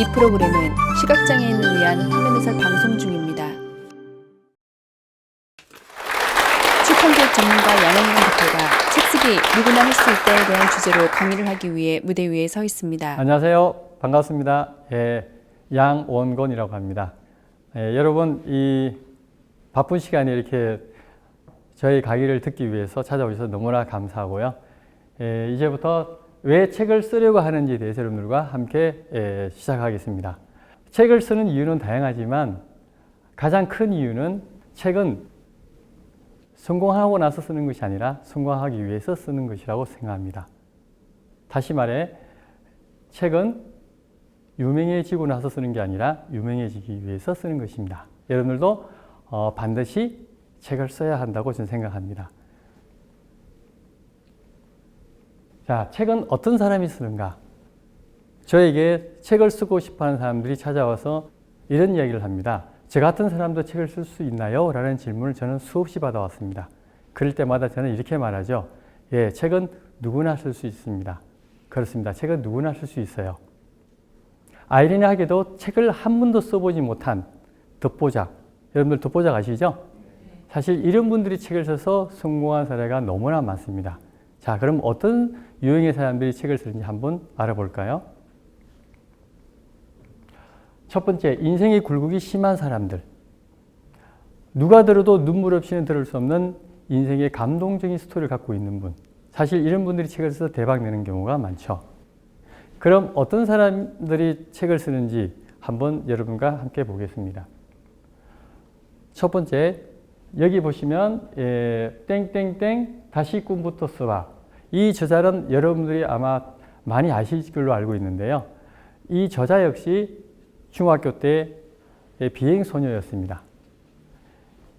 이 프로그램은 시각장애인을 위한 화면 해설 방송 중입니다. 출판교육 전문가 양원경 대표가 책 쓰기 누구나 할 수 있다에 대한 주제로 강의를 하기 위해 무대 위에 서 있습니다. 안녕하세요. 반갑습니다. 양원곤이라고 합니다. 여러분 이 바쁜 시간에 이렇게 저희 강의를 듣기 위해서 찾아오셔서 너무나 감사하고요. 이제부터 왜 책을 쓰려고 하는지에 대해서 여러분들과 함께 시작하겠습니다. 책을 쓰는 이유는 다양하지만 가장 큰 이유는 책은 성공하고 나서 쓰는 것이 아니라 성공하기 위해서 쓰는 것이라고 생각합니다. 다시 말해 책은 유명해지고 나서 쓰는 게 아니라 유명해지기 위해서 쓰는 것입니다. 여러분들도 반드시 책을 써야 한다고 저는 생각합니다. 자, 책은 어떤 사람이 쓰는가? 저에게 책을 쓰고 싶어하는 사람들이 찾아와서 이런 이야기를 합니다. 저 같은 사람도 책을 쓸 수 있나요? 라는 질문을 저는 수없이 받아왔습니다. 그럴 때마다 저는 이렇게 말하죠. 예, 책은 누구나 쓸 수 있습니다. 그렇습니다. 책은 누구나 쓸 수 있어요. 아이러니하게도 책을 한 번도 써보지 못한 덧보작, 여러분들 덧보작 아시죠? 사실 이런 분들이 책을 써서 성공한 사례가 너무나 많습니다. 자, 그럼 어떤 유형의 사람들이 책을 쓰는지 한번 알아볼까요? 첫 번째, 인생의 굴곡이 심한 사람들. 누가 들어도 눈물 없이는 들을 수 없는 인생의 감동적인 스토리를 갖고 있는 분. 사실 이런 분들이 책을 써서 대박 내는 경우가 많죠. 그럼 어떤 사람들이 책을 쓰는지 한번 여러분과 함께 보겠습니다. 첫 번째, 여기 보시면 땡땡땡 다시 꿈부터 써봐. 이 저자는 여러분들이 아마 많이 아실 걸로 알고 있는데요. 이 저자 역시 중학교 때 비행소녀였습니다.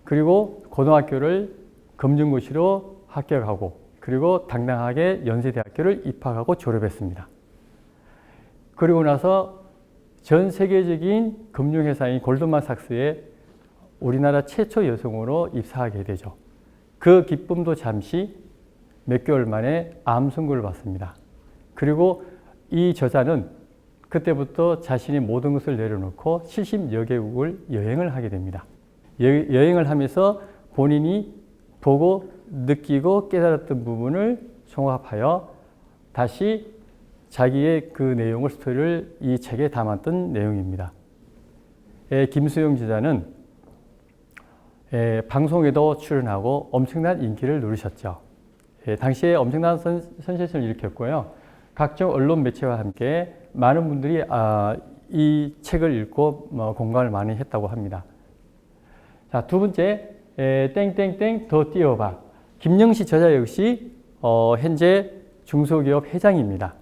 그리고 고등학교를 검정고시로 합격하고 그리고 당당하게 연세대학교를 입학하고 졸업했습니다. 그리고 나서 전 세계적인 금융회사인 골드만삭스에 우리나라 최초 여성으로 입사하게 되죠. 그 기쁨도 잠시 몇 개월 만에 암 선고를 받습니다. 그리고 이 저자는 그때부터 자신의 모든 것을 내려놓고 70여 개국을 여행을 하게 됩니다. 여행을 하면서 본인이 보고 느끼고 깨달았던 부분을 종합하여 다시 자기의 그 내용을 스토리를 이 책에 담았던 내용입니다. 김수영 저자는 방송에도 출연하고 엄청난 인기를 누리셨죠. 당시에 엄청난 센세이션을 일으켰고요. 각종 언론 매체와 함께 많은 분들이 이 책을 읽고 공감을 많이 했다고 합니다. 자, 두 번째, 땡땡땡 더 뛰어봐. 김영시 저자 역시 현재 중소기업 회장입니다.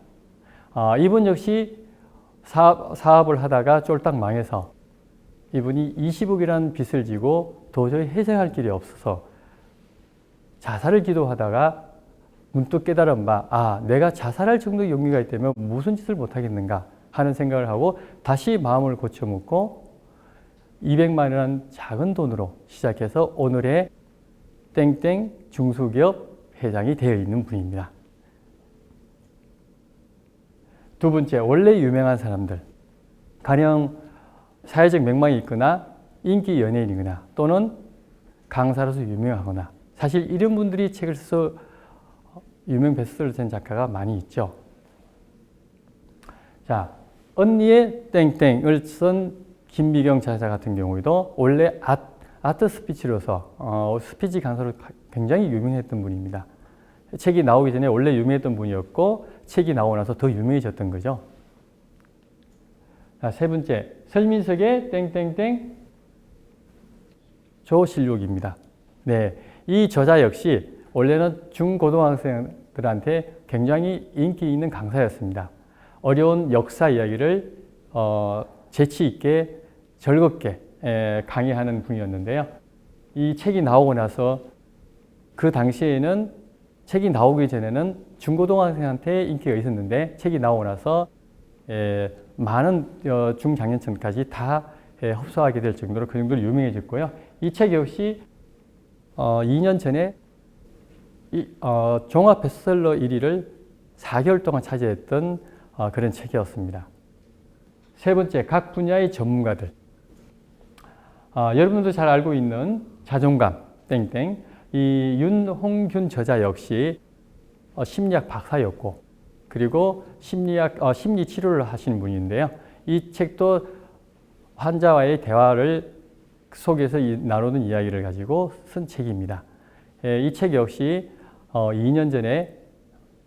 이분 역시 사업을 하다가 쫄딱 망해서 이분이 20억이라는 빚을 지고 도저히 회생할 길이 없어서 자살을 기도하다가 문득 깨달은 바, 내가 자살할 정도의 용기가 있다면 무슨 짓을 못하겠는가 하는 생각을 하고 다시 마음을 고쳐먹고 200만 원이라는 작은 돈으로 시작해서 오늘의 땡땡 중소기업 회장이 되어 있는 분입니다. 두 번째, 원래 유명한 사람들. 가령 사회적 명망이 있거나 인기 연예인이거나 또는 강사로서 유명하거나 사실 이런 분들이 책을 써서 유명 베스트셀러 된 작가가 많이 있죠. 자, 언니의 땡땡을 쓴 김미경 저자 같은 경우에도 원래 아트 스피치로서 스피치 강사로 굉장히 유명했던 분입니다. 책이 나오기 전에 원래 유명했던 분이었고 책이 나오고 나서 더 유명해졌던 거죠. 자, 세 번째, 설민석의 땡땡땡 조실록입니다. 네, 이 저자 역시 원래는 중고등학생들한테 굉장히 인기 있는 강사였습니다. 어려운 역사 이야기를 재치 있게 즐겁게 강의하는 분이었는데요. 이 책이 나오고 나서 그 당시에는 책이 나오기 전에는 중고등학생한테 인기가 있었는데 책이 나오고 나서 많은 중장년층까지 다 흡수하게 될 정도로 그 정도로 유명해졌고요. 이 책 역시 2년 전에 종합 베스트셀러 1위를 4개월 동안 차지했던 그런 책이었습니다. 세 번째, 각 분야의 전문가들. 여러분도 잘 알고 있는 자존감, 땡땡. 이 윤홍균 저자 역시 심리학 박사였고, 그리고 심리 치료를 하시는 분인데요. 이 책도 환자와의 대화를 속에서 나누는 이야기를 가지고 쓴 책입니다. 이 책 역시 2년 전에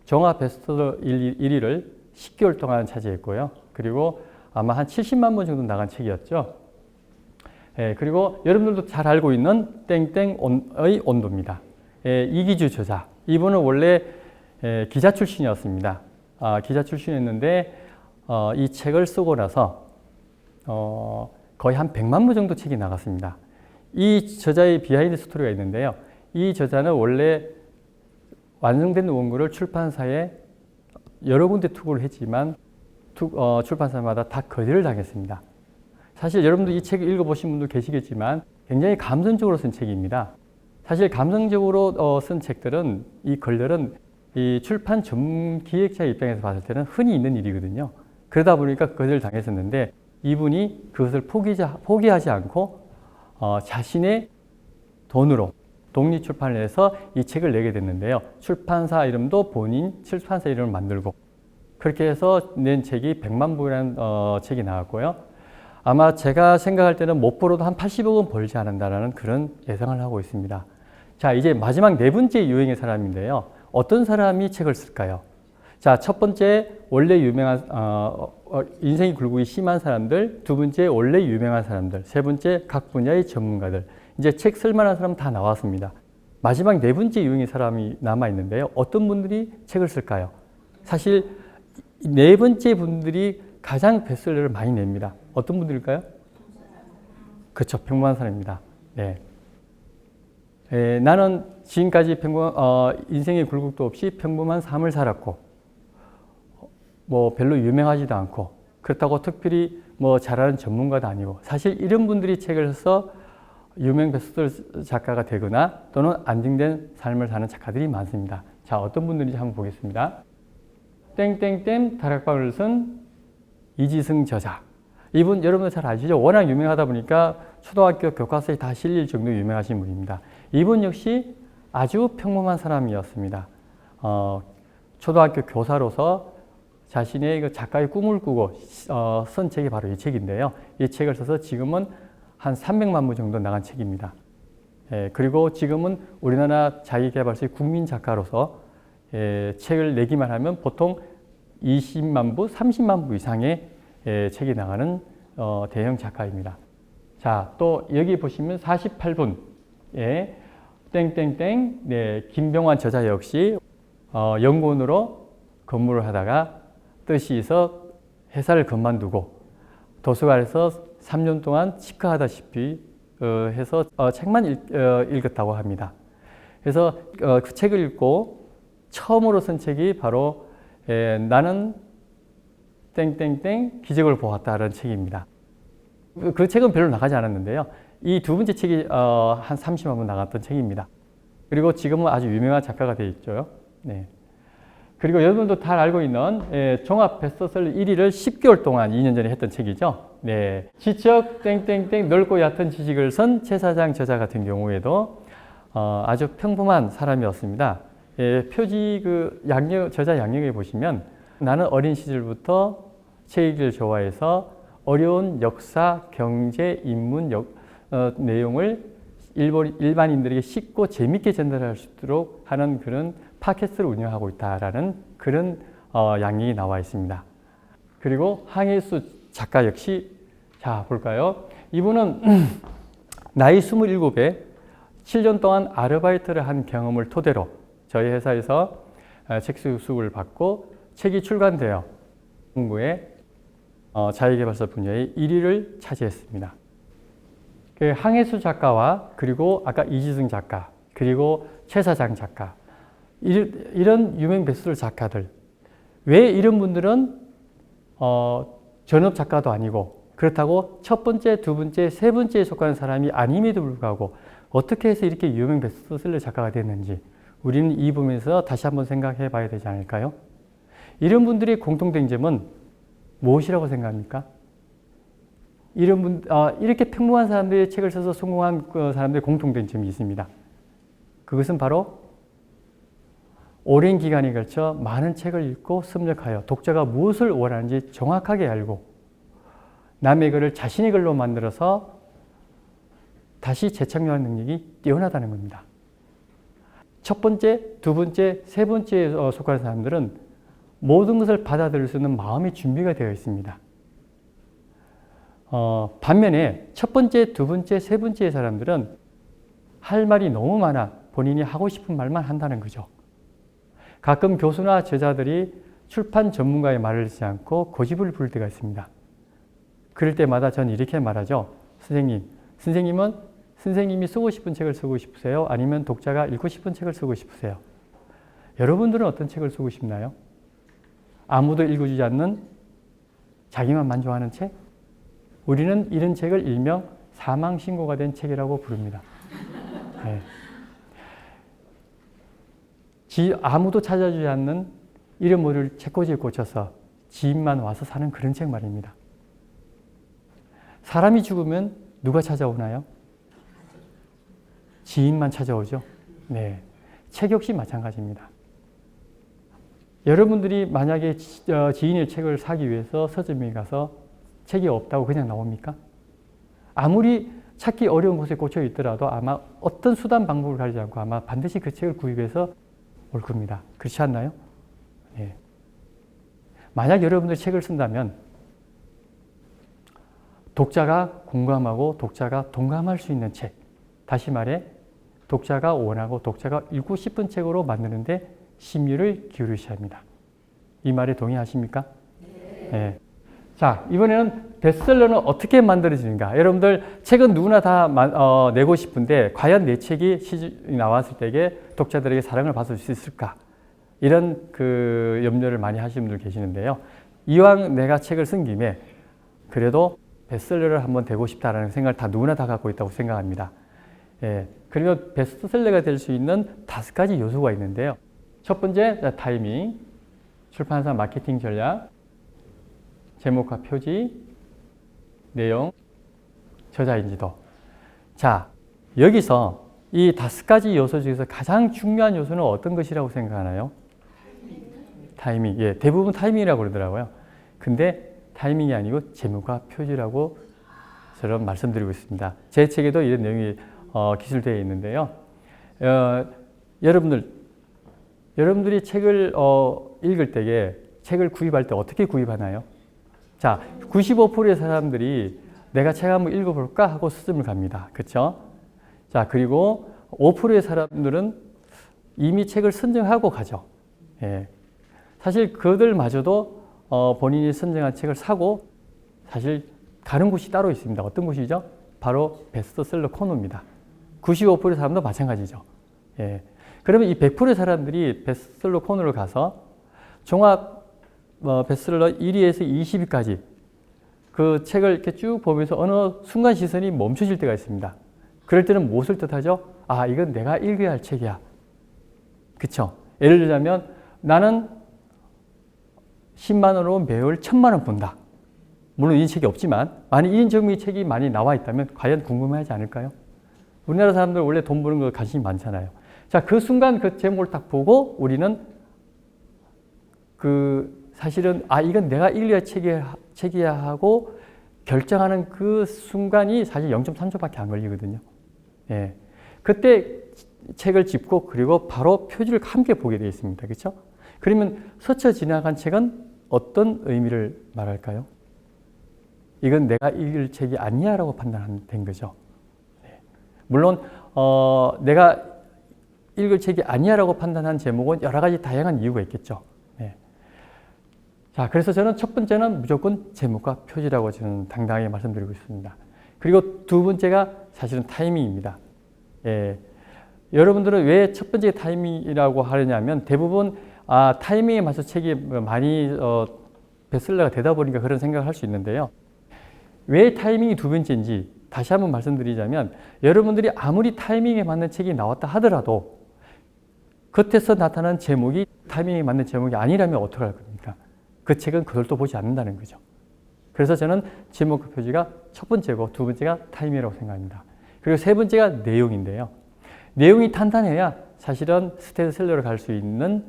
종합 베스트셀러 1위를 10개월 동안 차지했고요. 그리고 아마 한 70만 부 정도 나간 책이었죠. 그리고 여러분들도 잘 알고 있는 땡땡의 온도입니다. 이기주 저자. 이분은 원래 기자 출신이었습니다. 기자 출신이었는데 이 책을 쓰고 나서 거의 한 100만 부 정도 책이 나갔습니다. 이 저자의 비하인드 스토리가 있는데요. 이 저자는 원래 완성된 원고를 출판사에 여러 군데 투고를 했지만 출판사마다 다 거절을 당했습니다. 사실 여러분들 이 책을 읽어보신 분도 계시겠지만 굉장히 감성적으로 쓴 책입니다. 사실 감성적으로 쓴 책들은 이 걸들은 이 출판 전문 기획자 입장에서 봤을 때는 흔히 있는 일이거든요. 그러다 보니까 거절을 당했었는데 이분이 그것을 포기하지 않고 자신의 돈으로 독립출판을 해서 이 책을 내게 됐는데요. 출판사 이름도 본인 출판사 이름을 만들고 그렇게 해서 낸 책이 100만 부라는 책이 나왔고요. 아마 제가 생각할 때는 못 벌어도 한 80억은 벌지 않는다라는 그런 예상을 하고 있습니다. 자, 이제 마지막 네 번째 유행의 사람인데요. 어떤 사람이 책을 쓸까요? 자, 첫 번째 원래 유명한 인생이 굴곡이 심한 사람들, 두 번째 원래 유명한 사람들, 세 번째 각 분야의 전문가들. 이제 책 쓸만한 사람 다 나왔습니다. 마지막 네 번째 유행의 사람이 남아 있는데요. 어떤 분들이 책을 쓸까요? 사실 네 번째 분들이 가장 베스트셀러를 많이 냅니다. 어떤 분들일까요? 그렇죠. 평범한 사람입니다. 네. 나는 지금까지 인생의 굴곡도 없이 평범한 삶을 살았고, 뭐 별로 유명하지도 않고, 그렇다고 특별히 뭐 잘하는 전문가도 아니고, 사실 이런 분들이 책을 써서 유명 베스트셀러 작가가 되거나 또는 안정된 삶을 사는 작가들이 많습니다. 자, 어떤 분들인지 한번 보겠습니다. 땡땡땡 다락방을 쓴 이지승 저자. 이분 여러분들 잘 아시죠? 워낙 유명하다 보니까 초등학교 교과서에 다 실릴 정도 유명하신 분입니다. 이분 역시 아주 평범한 사람이었습니다. 초등학교 교사로서 자신의 그 작가의 꿈을 꾸고 쓴 책이 바로 이 책인데요. 이 책을 써서 지금은 한 300만 부 정도 나간 책입니다. 그리고 지금은 우리나라 자기계발서의 국민 작가로서 책을 내기만 하면 보통 20만 부, 30만 부 이상의 책이 나가는 대형 작가입니다. 자, 또 여기 보시면 48분에 땡땡땡 김병환 저자 역시 연구원으로 근무를 하다가 뜻이 있어 회사를 그만두고 도서관에서 3년 동안 치과하다시피 해서 책만 읽었다고 합니다. 그래서 그 책을 읽고 처음으로 쓴 책이 바로 나는 땡땡땡 기적을 보았다라는 책입니다. 그 책은 별로 나가지 않았는데요. 이 두 번째 책이 한 30만 부 나갔던 책입니다. 그리고 지금은 아주 유명한 작가가 되어 있죠. 네. 그리고 여러분도 잘 알고 있는 종합 베스트셀러 1위를 10개월 동안 2년 전에 했던 책이죠. 네. 지적 땡땡땡 넓고 얕은 지식을 쓴 최 사장 저자 같은 경우에도 아주 평범한 사람이었습니다. 표지 저자 양력에 보시면 나는 어린 시절부터 책 읽기를 좋아해서 어려운 역사, 경제, 인문 내용을 일반인들에게 쉽고 재밌게 전달할 수 있도록 하는 그런 팟캐스트를 운영하고 있다라는 그런 양력이 나와 있습니다. 그리고 항해수 작가 역시 자 볼까요? 이분은 나이 27에 7년 동안 아르바이트를 한 경험을 토대로 저희 회사에서 책 수급을 받고 책이 출간되어 공부에 자기계발서 분야의 1위를 차지했습니다. 그 항해수 작가와 그리고 아까 이지승 작가 그리고 최사장 작가 이런 유명 베스트셀러 작가들 왜 이런 분들은 전업 작가도 아니고 그렇다고 첫 번째, 두 번째, 세 번째에 속하는 사람이 아님에도 불구하고 어떻게 해서 이렇게 유명 베스트셀러 작가가 됐는지 우리는 이 부분에서 다시 한번 생각해 봐야 되지 않을까요? 이런 분들의 공통된 점은 무엇이라고 생각합니까? 이렇게 평범한 사람들이 책을 써서 성공한 그 사람들의 공통된 점이 있습니다. 그것은 바로 오랜 기간에 걸쳐 많은 책을 읽고 습력하여 독자가 무엇을 원하는지 정확하게 알고 남의 글을 자신의 글로 만들어서 다시 재창조하는 능력이 뛰어나다는 겁니다. 첫 번째, 두 번째, 세 번째에 속한 사람들은 모든 것을 받아들일 수 있는 마음의 준비가 되어 있습니다. 반면에 첫 번째, 두 번째, 세 번째의 사람들은 할 말이 너무 많아 본인이 하고 싶은 말만 한다는 거죠. 가끔 교수나 제자들이 출판 전문가의 말을 듣지 않고 고집을 부릴 때가 있습니다. 그럴 때마다 전 이렇게 말하죠. 선생님은 선생님이 쓰고 싶은 책을 쓰고 싶으세요? 아니면 독자가 읽고 싶은 책을 쓰고 싶으세요? 여러분들은 어떤 책을 쓰고 싶나요? 아무도 읽어주지 않는 자기만 만족하는 책? 우리는 이런 책을 일명 사망신고가 된 책이라고 부릅니다. 네. 아무도 찾아주지 않는 이름 모를 책꽂이에 꽂혀서 지인만 와서 사는 그런 책 말입니다. 사람이 죽으면 누가 찾아오나요? 지인만 찾아오죠. 네, 책 역시 마찬가지입니다. 여러분들이 만약에 지인의 책을 사기 위해서 서점에 가서 책이 없다고 그냥 나옵니까? 아무리 찾기 어려운 곳에 꽂혀 있더라도 아마 어떤 수단 방법을 가리지 않고 아마 반드시 그 책을 구입해서 올 겁니다. 그렇지 않나요? 네. 만약 여러분들이 책을 쓴다면 독자가 공감하고 독자가 동감할 수 있는 책, 다시 말해 독자가 원하고 독자가 읽고 싶은 책으로 만드는데 심혈을 기울이셔야 합니다. 이 말에 동의하십니까? 네. 자, 이번에는 베스트셀러는 어떻게 만들어지는가? 여러분들 책은 누구나 다 내고 싶은데 과연 내 책이 시중에 나왔을 때에 독자들에게 사랑을 받을 수 있을까? 이런 그 염려를 많이 하시는 분들 계시는데요. 이왕 내가 책을 쓴 김에 그래도 베스트셀러를 한번 되고 싶다라는 생각을 누구나 다 갖고 있다고 생각합니다. 예, 그러면 베스트셀러가 될 수 있는 5가지 요소가 있는데요. 첫 번째, 타이밍, 출판사 마케팅 전략, 제목과 표지, 내용, 저자 인지도. 자, 여기서 이 5가지 요소 중에서 가장 중요한 요소는 어떤 것이라고 생각하나요? 타이밍. 예, 대부분 타이밍이라고 그러더라고요. 근데 타이밍이 아니고 제목과 표지라고 저는 말씀드리고 있습니다. 제 책에도 이런 내용이 기술되어 있는데요. 여러분들이 책을 읽을 때에 책을 구입할 때 어떻게 구입하나요? 자, 95%의 사람들이 내가 책 한번 읽어볼까 하고 서점을 갑니다. 그렇죠? 자, 그리고 5%의 사람들은 이미 책을 선정하고 가죠. 예. 사실 그들마저도 본인이 선정한 책을 사고 사실 가는 곳이 따로 있습니다. 어떤 곳이죠? 바로 베스트셀러 코너입니다. 95%의 사람도 마찬가지죠. 예. 그러면 이 100%의 사람들이 베스트셀러 코너를 가서 종합 베스트셀러 1위에서 20위까지 그 책을 이렇게 쭉 보면서 어느 순간 시선이 멈춰질 때가 있습니다. 그럴 때는 무엇을 뜻하죠? 아, 이건 내가 읽어야 할 책이야. 그쵸? 예를 들자면 나는 10만 원으로 매월 1000만 원 번다. 물론 이 책이 없지만 만약 이런 종류의 책이 많이 나와 있다면 과연 궁금해하지 않을까요? 우리나라 사람들 원래 돈 버는 거 관심이 많잖아요. 자, 그 순간 그 제목을 딱 보고 우리는 사실은 이건 내가 읽어야 책이야 하고 결정하는 그 순간이 사실 0.3초밖에 안 걸리거든요. 예. 그때 책을 짚고 그리고 바로 표지를 함께 보게 되어 있습니다. 그렇죠? 그러면 스쳐 지나간 책은 어떤 의미를 말할까요? 이건 내가 읽을 책이 아니야라고 판단된 거죠. 예. 물론 내가 읽을 책이 아니야라고 판단한 제목은 여러 가지 다양한 이유가 있겠죠. 자, 그래서 저는 첫 번째는 무조건 제목과 표지라고 저는 당당하게 말씀드리고 있습니다. 그리고 두 번째가 사실은 타이밍입니다. 예. 여러분들은 왜 첫 번째 타이밍이라고 하느냐면 대부분 타이밍에 맞춰 책이 많이 베스트셀러가 되다 보니까 그런 생각을 할 수 있는데요. 왜 타이밍이 두 번째인지 다시 한번 말씀드리자면 여러분들이 아무리 타이밍에 맞는 책이 나왔다 하더라도 겉에서 나타난 제목이 타이밍에 맞는 제목이 아니라면 어떡할 겁니까? 그 책은 그들도 보지 않는다는 거죠. 그래서 저는 제목과 표지가 첫 번째고 두 번째가 타이밍이라고 생각합니다. 그리고 세 번째가 내용인데요. 내용이 탄탄해야 사실은 스테디셀러로 갈 수 있는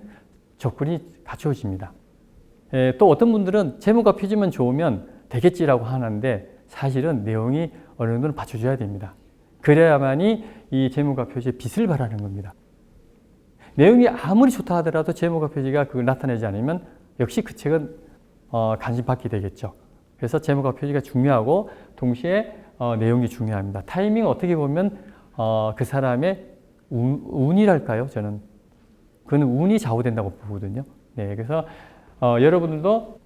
조건이 갖추어집니다. 또 어떤 분들은 제목과 표지만 좋으면 되겠지라고 하는데 사실은 내용이 어느 정도는 받쳐줘야 됩니다. 그래야만이 이 제목과 표지에 빛을 발하는 겁니다. 내용이 아무리 좋다 하더라도 제목과 표지가 그걸 나타내지 않으면 역시 그 책은 간신받게 되겠죠. 그래서 제목과 표지가 중요하고 동시에 내용이 중요합니다. 타이밍은 어떻게 보면 그 사람의 운이랄까요? 저는 그는 운이 좌우된다고 보거든요. 네, 그래서 여러분들도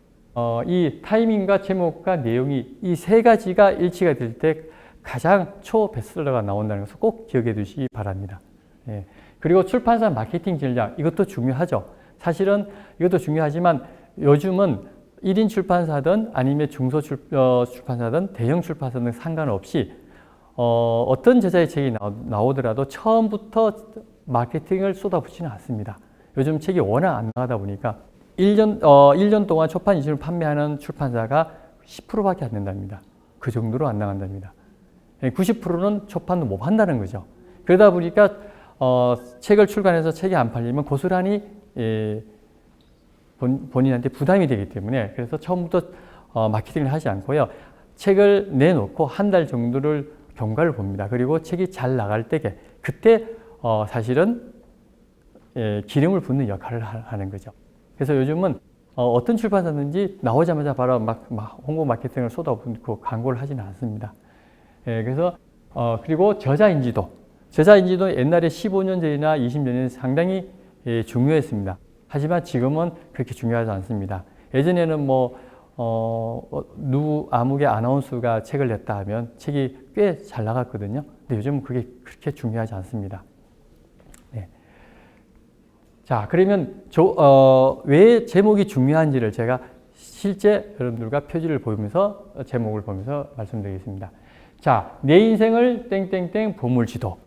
이 타이밍과 제목과 내용이 이 세 가지가 일치가 될 때 가장 초 베스트셀러가 나온다는 것을 꼭 기억해 두시기 바랍니다. 네. 그리고 출판사 마케팅 전략 이것도 중요하죠. 사실은 이것도 중요하지만 요즘은 1인 출판사든 아니면 중소출판사든 대형 출판사든 상관없이 어떤 저자의 책이 나오더라도 처음부터 마케팅을 쏟아붓지는 않습니다. 요즘 책이 워낙 안 나가다 보니까 1년 동안 초판 이슈를 판매하는 출판사가 10%밖에 안 된답니다. 그 정도로 안 나간답니다. 90%는 초판도 못 한다는 거죠. 그러다 보니까 책을 출간해서 책이 안 팔리면 고스란히 본인한테 부담이 되기 때문에 그래서 처음부터 마케팅을 하지 않고요. 책을 내놓고 한 달 정도를 경과를 봅니다. 그리고 책이 잘 나갈 때게 그때 사실은 기름을 붓는 역할을 하는 거죠. 그래서 요즘은 어떤 출판사든지 나오자마자 바로 막 홍보 마케팅을 쏟아붓고 광고를 하지는 않습니다. 그래서 그리고 저자인지도 옛날에 15년 전이나 20년 전에 상당히 중요했습니다. 하지만 지금은 그렇게 중요하지 않습니다. 예전에는 아무개 아나운서가 책을 냈다 하면 책이 꽤 잘 나갔거든요. 근데 요즘은 그게 그렇게 중요하지 않습니다. 네. 자, 그러면 왜 제목이 중요한지를 제가 실제 여러분들과 표지를 보면서 제목을 보면서 말씀드리겠습니다. 자, 내 인생을 땡땡땡 보물지도.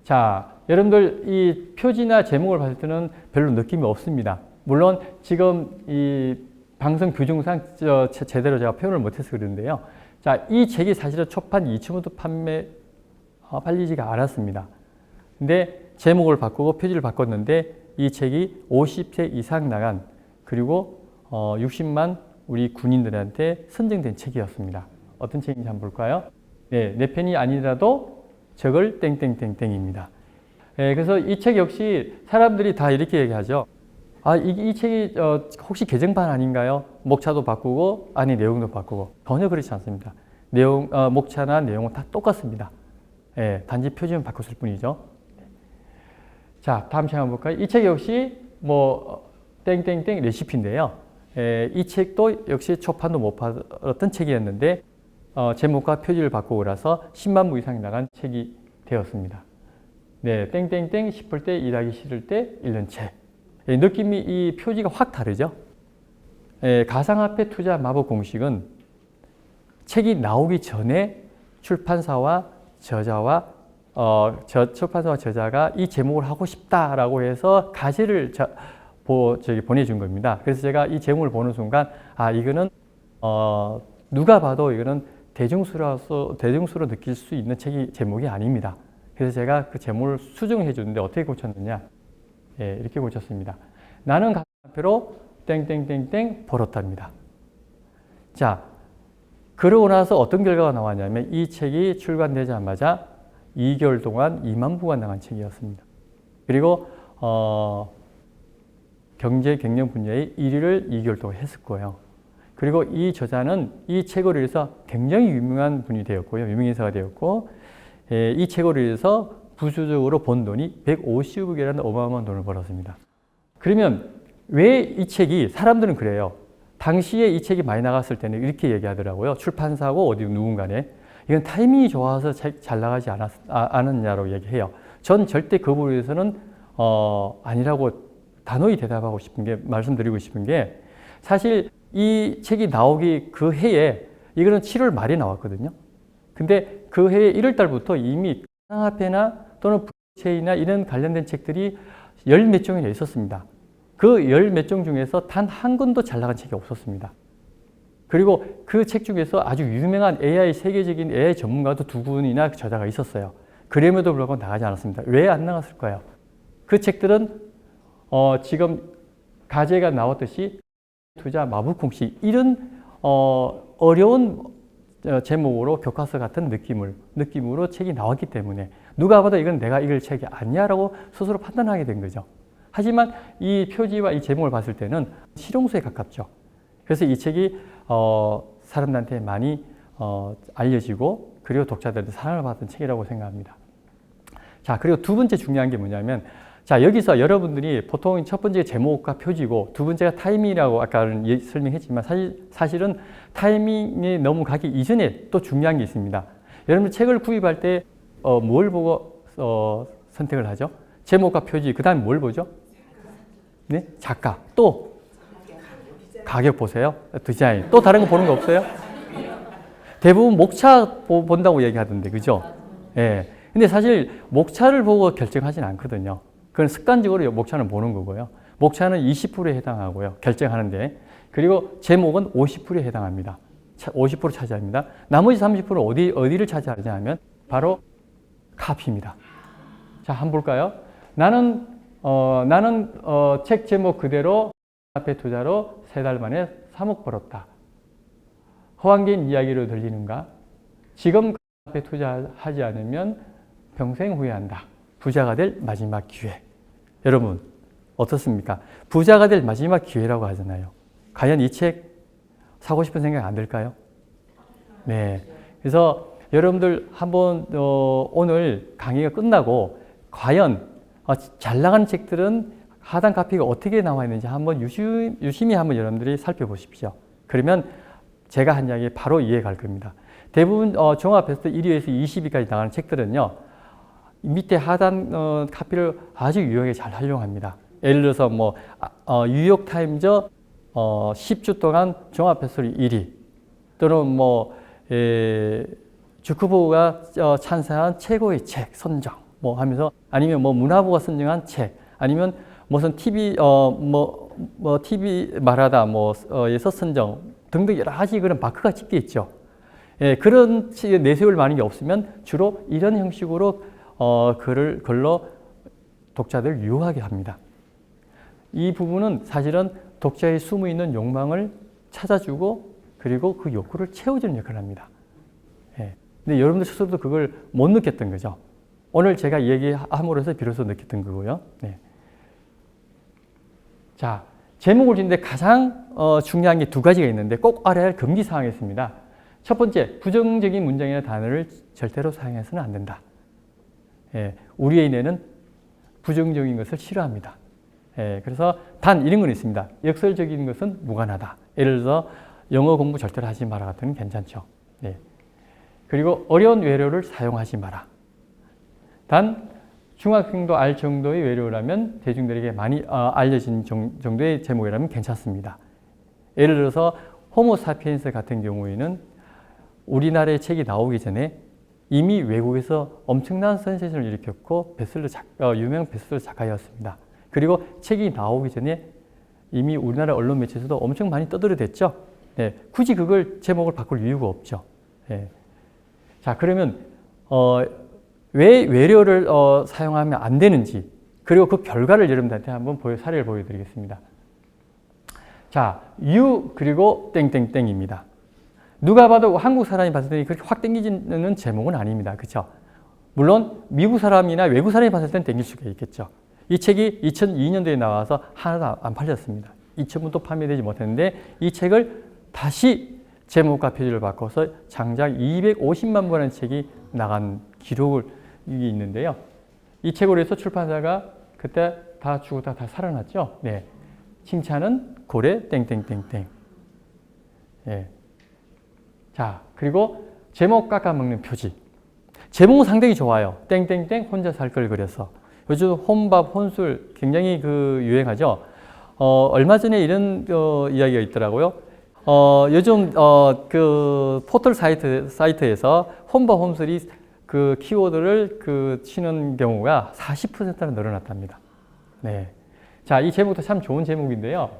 자, 여러분들 이 표지나 제목을 봤을 때는 별로 느낌이 없습니다. 물론 지금 이 방송 규정상 제대로 제가 표현을 못해서 그러는데요. 자, 이 책이 사실은 초판 2층부터 팔리지가 않았습니다. 근데 제목을 바꾸고 표지를 바꿨는데 이 책이 50세 이상 나간 그리고 60만 우리 군인들한테 선정된 책이었습니다. 어떤 책인지 한번 볼까요? 네, 내 편이 아니라도 적을 땡땡땡땡입니다. 네, 그래서 이 책 역시 사람들이 다 이렇게 얘기하죠. 이 책이 혹시 개정판 아닌가요? 목차도 바꾸고 안에 내용도 바꾸고 전혀 그렇지 않습니다. 목차나 내용은 다 똑같습니다. 네, 단지 표지만 바꿨을 뿐이죠. 자, 다음 책 한번 볼까요? 이 책 역시 땡땡땡 레시피인데요. 이 책도 역시 초판도 못 팔았던 책이었는데 제목과 표지를 바꾸고 나서 10만 부 이상이 나간 책이 되었습니다. 네, 땡땡땡 싶을 때 일하기 싫을 때 읽는 책. 느낌이 이 표지가 확 다르죠. 가상화폐 투자 마법 공식은 책이 나오기 전에 출판사와 저자가 이 제목을 하고 싶다라고 해서 가시를 보내준 겁니다. 그래서 제가 이 제목을 보는 순간 이거는 누가 봐도 이거는 대중수로 느낄 수 있는 제목이 아닙니다. 그래서 제가 그 제목을 수정해 줬는데 어떻게 고쳤느냐? 이렇게 고쳤습니다. 나는 가상화폐로 땡땡땡땡 벌었답니다. 자, 그러고 나서 어떤 결과가 나왔냐면 이 책이 출간되자마자 2개월 동안 2만 부가 나간 책이었습니다. 그리고 경제 경영 분야의 1위를 2개월 동안 했을 거예요. 그리고 이 저자는 이 책으로 인해서 굉장히 유명한 분이 되었고요. 유명인사가 되었고 이 책으로 인해서 부수적으로 번 돈이 150억이라는 어마어마한 돈을 벌었습니다. 그러면 왜 이 책이 사람들은 그래요. 당시에 이 책이 많이 나갔을 때는 이렇게 얘기하더라고요. 출판사고 어디 누군가네. 이건 타이밍이 좋아서 잘 나가지 않았냐고 얘기해요. 전 절대 그 부분에서는 아니라고 단호히 대답하고 싶은 게 말씀드리고 싶은 게 사실 이 책이 나오기 그 해에 이거는 7월 말에 나왔거든요. 근데 그 해에 1월 달부터 이미 가상화폐나 또는 블록체인이나 이런 관련된 책들이 열 몇 종이나 있었습니다. 그 열 몇 종 중에서 단 한 권도 잘 나간 책이 없었습니다. 그리고 그 책 중에서 아주 유명한 AI, 세계적인 AI 전문가도 두 분이나 저자가 있었어요. 그럼에도 불구하고 나가지 않았습니다. 왜 안 나갔을까요? 그 책들은 지금 가제가 나왔듯이 투자 마블콩씨 이런 어려운 제목으로 교과서 같은 느낌으로 책이 나왔기 때문에 누가 봐도 이건 내가 읽을 책이 아니야라고 스스로 판단하게 된 거죠. 하지만 이 표지와 이 제목을 봤을 때는 실용수에 가깝죠. 그래서 이 책이 사람들한테 많이 알려지고 그리고 독자들한테 사랑을 받은 책이라고 생각합니다. 자, 그리고 두 번째 중요한 게 뭐냐면 자, 여기서 여러분들이 보통 첫 번째 제목과 표지고 두 번째가 타이밍이라고 아까는 설명했지만 사실은 타이밍에 너무 가기 이전에 또 중요한 게 있습니다. 여러분 책을 구입할 때 뭘 보고 선택을 하죠? 제목과 표지, 그 다음에 뭘 보죠? 네? 작가. 또 가격 보세요. 디자인. 또 다른 거 보는 거 없어요? 대부분 목차 본다고 얘기하던데, 그죠? 예. 근데 사실 목차를 보고 결정하진 않거든요. 그건 습관적으로 목차는 보는 거고요. 목차는 20%에 해당하고요. 결정하는데. 그리고 제목은 50%에 해당합니다. 50% 차지합니다. 나머지 30% 어디를 차지하냐 하면 바로 카피입니다. 자, 한번 볼까요? 나는 책 제목 그대로 카페 투자로 3달 만에 3억 벌었다. 허황된 이야기로 들리는가? 지금 카페 투자하지 않으면 평생 후회한다. 부자가 될 마지막 기회. 여러분 어떻습니까? 부자가 될 마지막 기회라고 하잖아요. 과연 이 책 사고 싶은 생각 안 들까요? 네. 그래서 여러분들 한번 오늘 강의가 끝나고 과연 잘 나가는 책들은 하단 카피가 어떻게 나와 있는지 한번 유심히 한번 여러분들이 살펴보십시오. 그러면 제가 한 이야기 바로 이해 갈 겁니다. 대부분 종합 베스트 1위에서 20위까지 나가는 책들은요. 밑에 하단 카피를 아주 유용하게 잘 활용합니다. 예를 들어서 뭐 뉴욕타임즈 10주 동안 종합 베스트셀러 1위 또는 뭐 주크버그가 찬사한 최고의 책 선정 뭐 하면서 아니면 뭐 문화부가 선정한 책 아니면 무슨 TV TV 말하다 뭐에서 선정 등등 여러 가지 그런 마크가 찍혀 있죠. 예, 그런 내세울 많은 게 없으면 주로 이런 형식으로 글로 독자들 유혹하게 합니다. 이 부분은 사실은 독자의 숨어있는 욕망을 찾아주고 그리고 그 욕구를 채워주는 역할을 합니다. 예. 근데 여러분들 스스로도 그걸 못 느꼈던 거죠. 오늘 제가 얘기함으로써 비로소 느꼈던 거고요. 네. 자, 제목을 짓는데 가장 중요한 게 두 가지가 있는데 꼭 알아야 할 금기사항이 있습니다. 첫 번째, 부정적인 문장이나 단어를 절대로 사용해서는 안 된다. 예, 우리의 뇌는 부정적인 것을 싫어합니다. 예, 그래서 단 이런 건 있습니다. 역설적인 것은 무관하다. 예를 들어서 영어 공부 절대로 하지 마라 같은 건 괜찮죠. 예. 그리고 어려운 외래어를 사용하지 마라. 단 중학생도 알 정도의 외래어라면 대중들에게 많이 알려진 정도의 제목이라면 괜찮습니다. 예를 들어서 호모사피엔스 같은 경우에는 우리나라의 책이 나오기 전에 이미 외국에서 엄청난 센세이션을 일으켰고 유명 베스트셀러 작가였습니다. 그리고 책이 나오기 전에 이미 우리나라 언론 매체에서도 엄청 많이 떠들어댔죠. 네, 굳이 그걸 제목을 바꿀 이유가 없죠. 네. 자, 그러면 왜 외래어를 사용하면 안 되는지 그리고 그 결과를 여러분들한테 한번 사례를 보여드리겠습니다. 자, 그리고 땡땡땡입니다. 누가 봐도 한국 사람이 봤을 때 그렇게 확 땡기지는 제목은 아닙니다. 그렇죠? 물론 미국 사람이나 외국 사람이 봤을 때는 땡길 수가 있겠죠. 이 책이 2002년도에 나와서 하나도 안 팔렸습니다. 2천부도 판매되지 못했는데 이 책을 다시 제목과 표지를 바꿔서 장작 250만 권의 책이 나간 기록이 있는데요. 이 책으로 해서 출판사가 그때 다 죽었다 다 살아났죠. 네. 칭찬은 고래 땡땡땡땡. 예. 자, 그리고 제목 깎아먹는 표지. 제목은 상당히 좋아요. 땡땡땡 혼자 살 걸 그려서. 요즘 혼밥, 혼술 굉장히 유행하죠. 얼마 전에 이런 이야기가 있더라고요. 요즘 그 포털 사이트에서 혼밥, 혼술이 그 키워드를 치는 경우가 40%나 늘어났답니다. 네. 자, 이 제목도 참 좋은 제목인데요.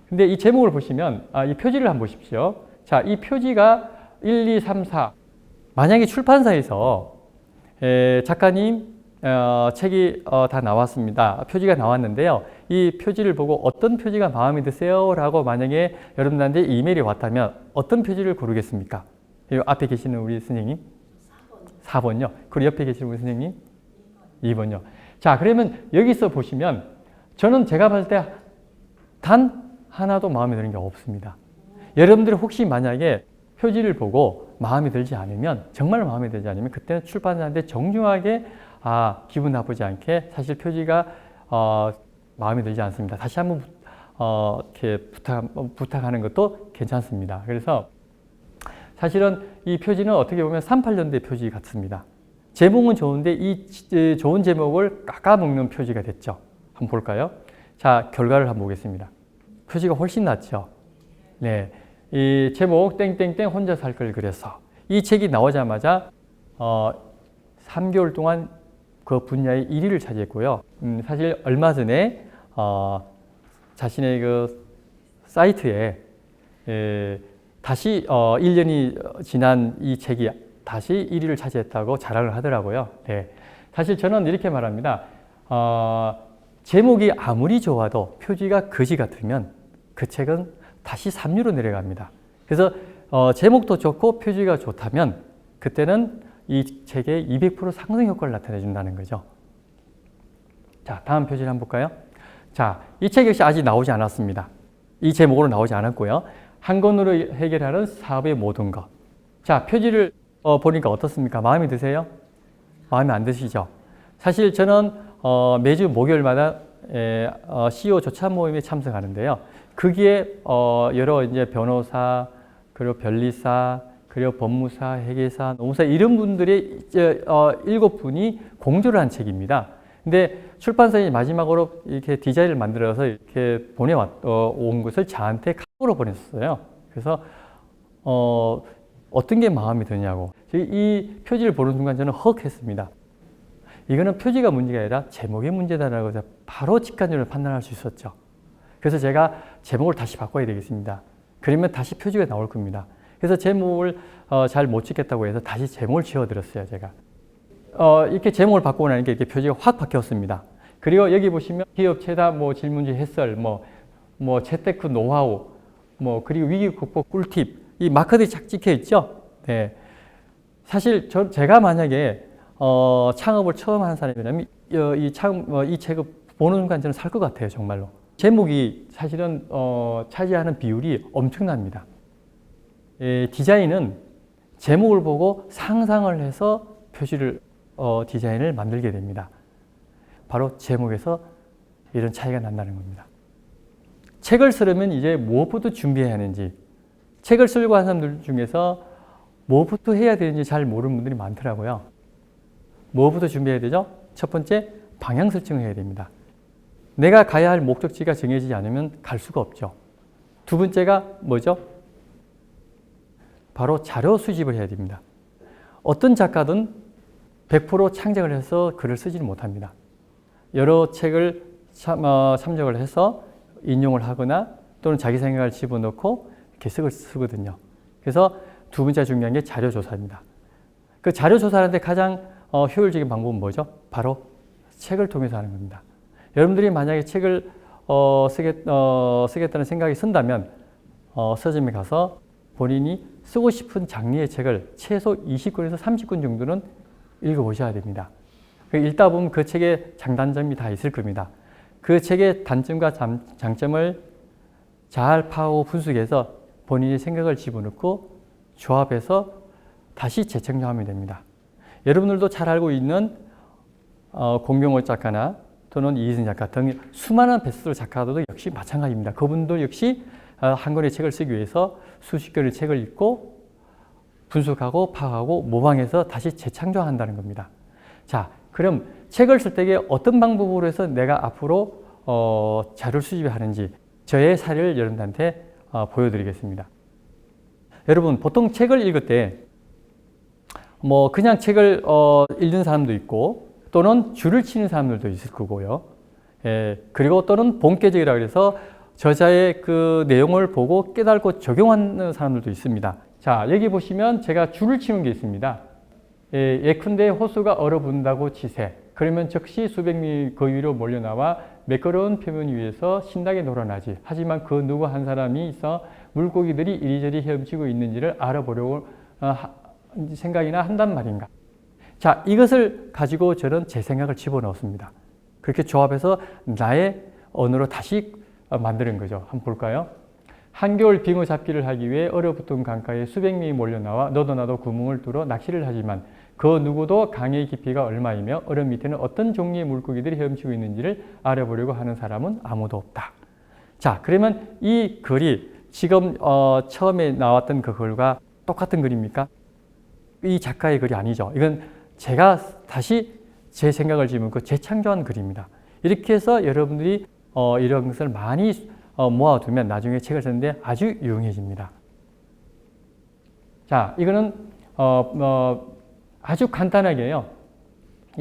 근데 이 제목을 보시면, 이 표지를 한번 보십시오. 자, 이 표지가 1, 2, 3, 4. 만약에 출판사에서 작가님 책이 다 나왔습니다. 표지가 나왔는데요. 이 표지를 보고 어떤 표지가 마음에 드세요? 라고 만약에 여러분들한테 이메일이 왔다면 어떤 표지를 고르겠습니까? 이 앞에 계시는 우리 선생님? 4번요. 그리고 옆에 계시는 우리 선생님? 2번요. 자, 그러면 여기서 보시면 저는 제가 봤을 때 단 하나도 마음에 드는 게 없습니다. 여러분들이 혹시 만약에 표지를 보고 마음에 들지 않으면, 정말 마음에 들지 않으면 그때는 출판사한테 정중하게 기분 나쁘지 않게 사실 표지가 마음에 들지 않습니다. 다시 한번 이렇게 부탁하는 것도 괜찮습니다. 그래서 사실은 이 표지는 어떻게 보면 38년대 표지 같습니다. 제목은 좋은데 이 좋은 제목을 깎아먹는 표지가 됐죠. 한번 볼까요? 자, 결과를 한번 보겠습니다. 표지가 훨씬 낫죠. 네, 이 제목 땡땡땡 혼자 살 걸 그래서 이 책이 나오자마자 3개월 동안 그 분야의 1위를 차지했고요. 사실 얼마 전에 자신의 그 사이트에 다시 1년이 지난 이 책이 다시 1위를 차지했다고 자랑을 하더라고요. 네. 사실 저는 이렇게 말합니다. 제목이 아무리 좋아도 표지가 거지 같으면 그 책은 다시 3류로 내려갑니다. 그래서 제목도 좋고 표지가 좋다면 그때는 이 책에 200% 상승 효과를 나타내 준다는 거죠. 자, 다음 표지를 한번 볼까요? 자, 이 책 역시 아직 나오지 않았습니다. 이 제목으로 나오지 않았고요. 한 권으로 해결하는 사업의 모든 것. 자, 표지를 보니까 어떻습니까? 마음에 드세요? 마음에 안 드시죠? 사실 저는 매주 목요일마다 CEO 조찬 모임에 참석하는데요. 거기에 여러 이제 변호사, 그리고 변리사, 그리고 법무사, 회계사, 노무사 이런 분들이 7분이 공조를 한 책입니다. 근데 출판사에 마지막으로 이렇게 디자인을 만들어서 이렇게 온 것을 저한테 카톡으로 보냈어요. 그래서 어떤 게 마음에 드냐고. 이 표지를 보는 순간 저는 헉 했습니다. 이거는 표지가 문제가 아니라 제목의 문제다라고 해서 바로 직관적으로 판단할 수 있었죠. 그래서 제가 제목을 다시 바꿔야 되겠습니다. 그러면 다시 표지가 나올 겁니다. 그래서 제목을 잘 못 짓겠다고 해서 다시 제목을 지어드렸어요, 제가. 이렇게 제목을 바꾸고 나니까 이렇게 표지가 확 바뀌었습니다. 그리고 여기 보시면 기업 최다 질문지 해설, 재테크 노하우, 그리고 위기 극복 꿀팁, 이 마크들이 착 찍혀 있죠. 네. 사실 제가 만약에 창업을 처음 한 사람이라면 이 책을 보는 순간 저는 살 것 같아요, 정말로. 제목이 사실은 차지하는 비율이 엄청납니다. 디자인은 제목을 보고 상상을 해서 표지를 디자인을 만들게 됩니다. 바로 제목에서 이런 차이가 난다는 겁니다. 책을 쓰려면 이제 무엇부터 준비해야 하는지, 책을 쓰려고 하는 사람들 중에서 무엇부터 해야 되는지 잘 모르는 분들이 많더라고요. 무엇부터 준비해야 되죠? 첫 번째, 방향 설정을 해야 됩니다. 내가 가야 할 목적지가 정해지지 않으면 갈 수가 없죠. 두 번째가 뭐죠? 바로 자료 수집을 해야 됩니다. 어떤 작가든 100% 창작을 해서 글을 쓰지는 못합니다. 여러 책을 참작을 해서 인용을 하거나 또는 자기 생각을 집어넣고 이렇게 쓰거든요. 그래서 두 번째 중요한 게 자료 조사입니다. 그 자료 조사하는데 가장 효율적인 방법은 뭐죠? 바로 책을 통해서 하는 겁니다. 여러분들이 만약에 책을 쓰겠다는 생각이 든다면 서점에 가서 본인이 쓰고 싶은 장르의 책을 최소 20권에서 30권 정도는 읽어보셔야 됩니다. 읽다 보면 그 책의 장단점이 다 있을 겁니다. 그 책의 단점과 장점을 잘 파악하고 분석해서 본인의 생각을 집어넣고 조합해서 다시 재청정하면 됩니다. 여러분들도 잘 알고 있는 공병호 작가나 또는 이희승 작가 등 수많은 베스트셀러 작가들도 역시 마찬가지입니다. 그분도 역시 한 권의 책을 쓰기 위해서 수십 권의 책을 읽고 분석하고 파악하고 모방해서 다시 재창조한다는 겁니다. 자, 그럼 책을 쓸 때 어떤 방법으로 해서 내가 앞으로 자료를 수집하는지 저의 사례를 여러분들한테 보여드리겠습니다. 여러분, 보통 책을 읽을 때 그냥 책을 읽는 사람도 있고 또는 줄을 치는 사람들도 있을 거고요. 그리고 또는 본격적이라고 해서 저자의 그 내용을 보고 깨닫고 적용하는 사람들도 있습니다. 자, 여기 보시면 제가 줄을 치는 게 있습니다. 예컨대 호수가 얼어붙는다고 치세. 그러면 즉시 수백 명이 그 위로 몰려나와 매끄러운 표면 위에서 신나게 놀아나지. 하지만 그 누구 한 사람이 있어 물고기들이 이리저리 헤엄치고 있는지를 알아보려고 생각이나 한단 말인가. 자, 이것을 가지고 저는 제 생각을 집어넣었습니다. 그렇게 조합해서 나의 언어로 다시 만드는 거죠. 한번 볼까요? 한겨울 빙어 잡기를 하기 위해 얼어붙은 강가에 수백 명이 몰려나와 너도 나도 구멍을 뚫어 낚시를 하지만 그 누구도 강의 깊이가 얼마이며 얼음 밑에는 어떤 종류의 물고기들이 헤엄치고 있는지를 알아보려고 하는 사람은 아무도 없다. 자, 그러면 이 글이 지금 처음에 나왔던 그 글과 똑같은 글입니까? 이 작가의 글이 아니죠. 이건 제가 다시 제 생각을 집어넣고 재창조한 글입니다. 이렇게 해서 여러분들이 이런 것을 많이 모아두면 나중에 책을 쓰는데 아주 유용해집니다. 자, 이거는 아주 간단하게요.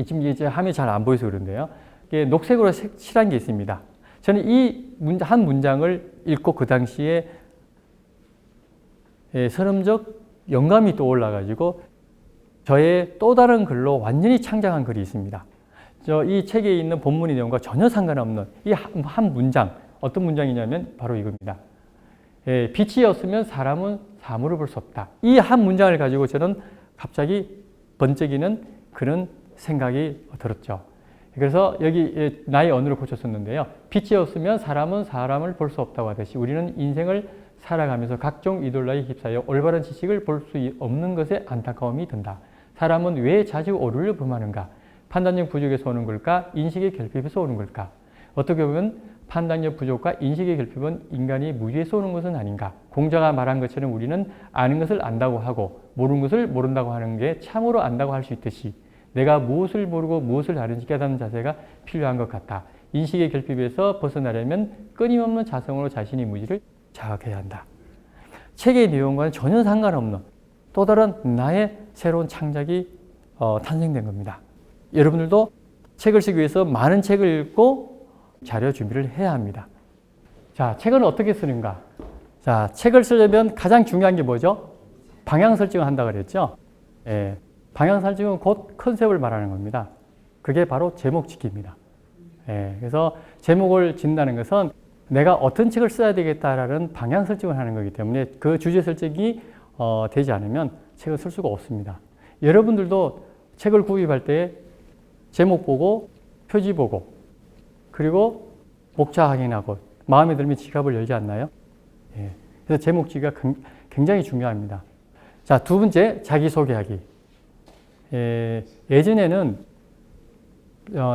지금 이제 화면이 잘 안 보여서 그런데요. 이게 녹색으로 칠한 게 있습니다. 저는 이 한 문장을 읽고 그 당시에 선음적 영감이 떠올라가지고 저의 또 다른 글로 완전히 창작한 글이 있습니다. 이 책에 있는 본문의 내용과 전혀 상관없는 이 한 문장, 어떤 문장이냐면 바로 이겁니다. 빛이 없으면 사람은 사물을 볼 수 없다. 이 한 문장을 가지고 저는 갑자기 번쩍이는 그런 생각이 들었죠. 그래서 여기 나의 언어를 고쳤었는데요. 빛이 없으면 사람은 사람을 볼 수 없다고 하듯이 우리는 인생을 살아가면서 각종 이돌라에 휩싸여 올바른 지식을 볼 수 없는 것에 안타까움이 든다. 사람은 왜 자주 오류를 범하는가? 판단력 부족에서 오는 걸까? 인식의 결핍에서 오는 걸까? 어떻게 보면 판단력 부족과 인식의 결핍은 인간이 무지에서 오는 것은 아닌가? 공자가 말한 것처럼 우리는 아는 것을 안다고 하고 모르는 것을 모른다고 하는 게 참으로 안다고 할 수 있듯이 내가 무엇을 모르고 무엇을 아는지 깨닫는 자세가 필요한 것 같다. 인식의 결핍에서 벗어나려면 끊임없는 자성으로 자신의 무지를 자각해야 한다. 책의 내용과는 전혀 상관없는 또 다른 나의 새로운 창작이 탄생된 겁니다. 여러분들도 책을 쓰기 위해서 많은 책을 읽고 자료 준비를 해야 합니다. 자, 책은 어떻게 쓰는가? 자, 책을 쓰려면 가장 중요한 게 뭐죠? 방향 설정을 한다고 그랬죠? 예, 방향 설정은 곧 컨셉을 말하는 겁니다. 그게 바로 제목 짓기입니다. 예, 그래서 제목을 짓는다는 것은 내가 어떤 책을 써야 되겠다라는 방향 설정을 하는 거기 때문에 그 주제 설정이 되지 않으면 책을 쓸 수가 없습니다. 여러분들도 책을 구입할 때 제목 보고 표지 보고 그리고 목차 확인하고 마음에 들면 지갑을 열지 않나요? 예, 그래서 제목 짓기가 굉장히 중요합니다. 자, 두 번째, 자기소개하기. 예전에는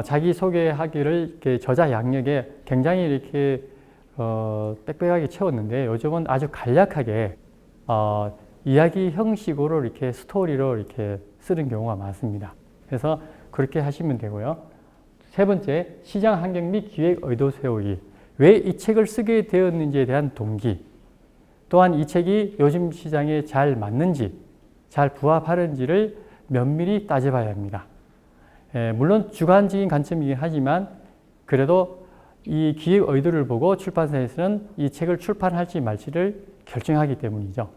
자기소개하기를 이렇게 저자 양력에 굉장히 이렇게 빽빽하게 채웠는데 요즘은 아주 간략하게 이야기 형식으로 이렇게 스토리로 이렇게 쓰는 경우가 많습니다. 그래서 그렇게 하시면 되고요. 세 번째, 시장 환경 및 기획 의도 세우기. 왜 이 책을 쓰게 되었는지에 대한 동기. 또한 이 책이 요즘 시장에 잘 맞는지, 잘 부합하는지를 면밀히 따져봐야 합니다. 물론 주관적인 관점이긴 하지만 그래도 이 기획 의도를 보고 출판사에서는 이 책을 출판할지 말지를 결정하기 때문이죠.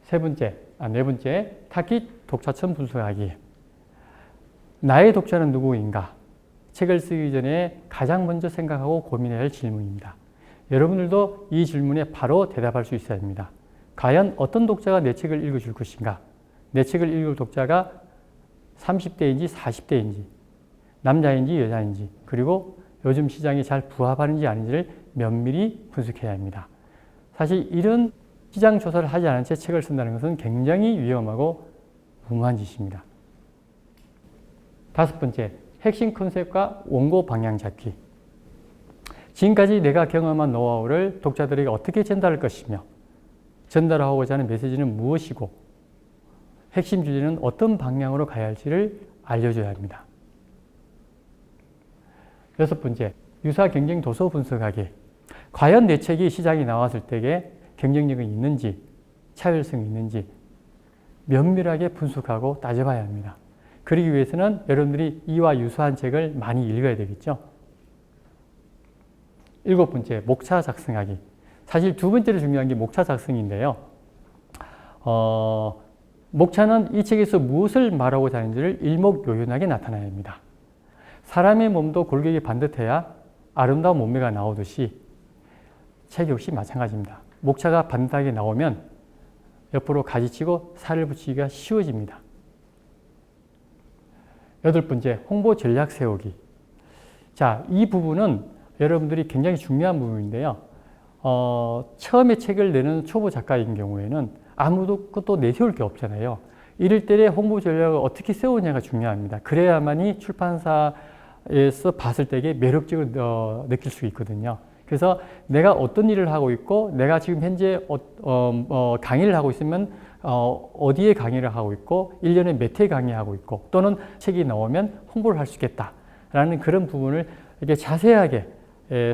네 번째, 타깃 독자층 분석하기. 나의 독자는 누구인가? 책을 쓰기 전에 가장 먼저 생각하고 고민해야 할 질문입니다. 여러분들도 이 질문에 바로 대답할 수 있어야 합니다. 과연 어떤 독자가 내 책을 읽어줄 것인가? 내 책을 읽을 독자가 30대인지 40대인지, 남자인지 여자인지, 그리고 요즘 시장에 잘 부합하는지 아닌지를 면밀히 분석해야 합니다. 사실 이런 시장 조사를 하지 않은 채 책을 쓴다는 것은 굉장히 위험하고 무모한 짓입니다. 다섯 번째, 핵심 컨셉과 원고 방향 잡기. 지금까지 내가 경험한 노하우를 독자들에게 어떻게 전달할 것이며 전달하고자 하는 메시지는 무엇이고 핵심 주제는 어떤 방향으로 가야 할지를 알려줘야 합니다. 여섯 번째, 유사 경쟁 도서 분석하기. 과연 내 책이 시장에 나왔을 때에 경쟁력이 있는지 차별성이 있는지 면밀하게 분석하고 따져봐야 합니다. 그러기 위해서는 여러분들이 이와 유사한 책을 많이 읽어야 되겠죠. 일곱 번째, 목차 작성하기. 사실 두 번째로 중요한 게 목차 작성인데요. 목차는 이 책에서 무엇을 말하고자 하는지를 일목요연하게 나타내야 합니다. 사람의 몸도 골격이 반듯해야 아름다운 몸매가 나오듯이 책 역시 마찬가지입니다. 목차가 반듯하게 나오면 옆으로 가지치고 살을 붙이기가 쉬워집니다. 여덟 번째, 홍보 전략 세우기. 자, 이 부분은 여러분들이 굉장히 중요한 부분인데요. 처음에 책을 내는 초보 작가인 경우에는 아무도 또 내세울 게 없잖아요. 이럴 때 홍보 전략을 어떻게 세우냐가 중요합니다. 그래야만이 출판사에서 봤을 때에 매력적으로 느낄 수 있거든요. 그래서 내가 어떤 일을 하고 있고, 내가 지금 현재 강의를 하고 있으면 어디에 강의를 하고 있고, 1년에 몇 회 강의하고 있고, 또는 책이 나오면 홍보를 할 수 있겠다라는 그런 부분을 이렇게 자세하게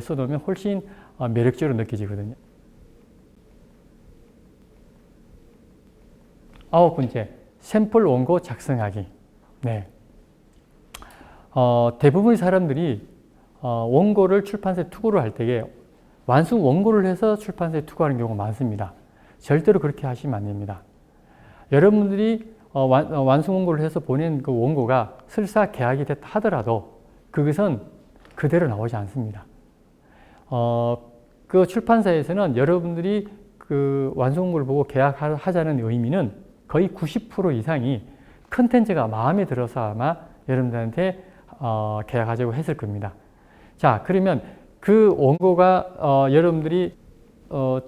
써놓으면 훨씬 매력적으로 느껴지거든요. 아홉 번째, 샘플 원고 작성하기. 네. 대부분의 사람들이 원고를 출판사에 투고를 할 때에 완성 원고를 해서 출판사에 투고하는 경우가 많습니다. 절대로 그렇게 하시면 안 됩니다. 여러분들이 완성 원고를 해서 보낸 그 원고가 설사 계약이 됐다 하더라도 그것은 그대로 나오지 않습니다. 그 출판사에서는 여러분들이 그 완성 원고를 보고 계약하자는 의미는 거의 90% 이상이 컨텐츠가 마음에 들어서 아마 여러분들한테 계약하자고 했을 겁니다. 자, 그러면 그 원고가 여러분들이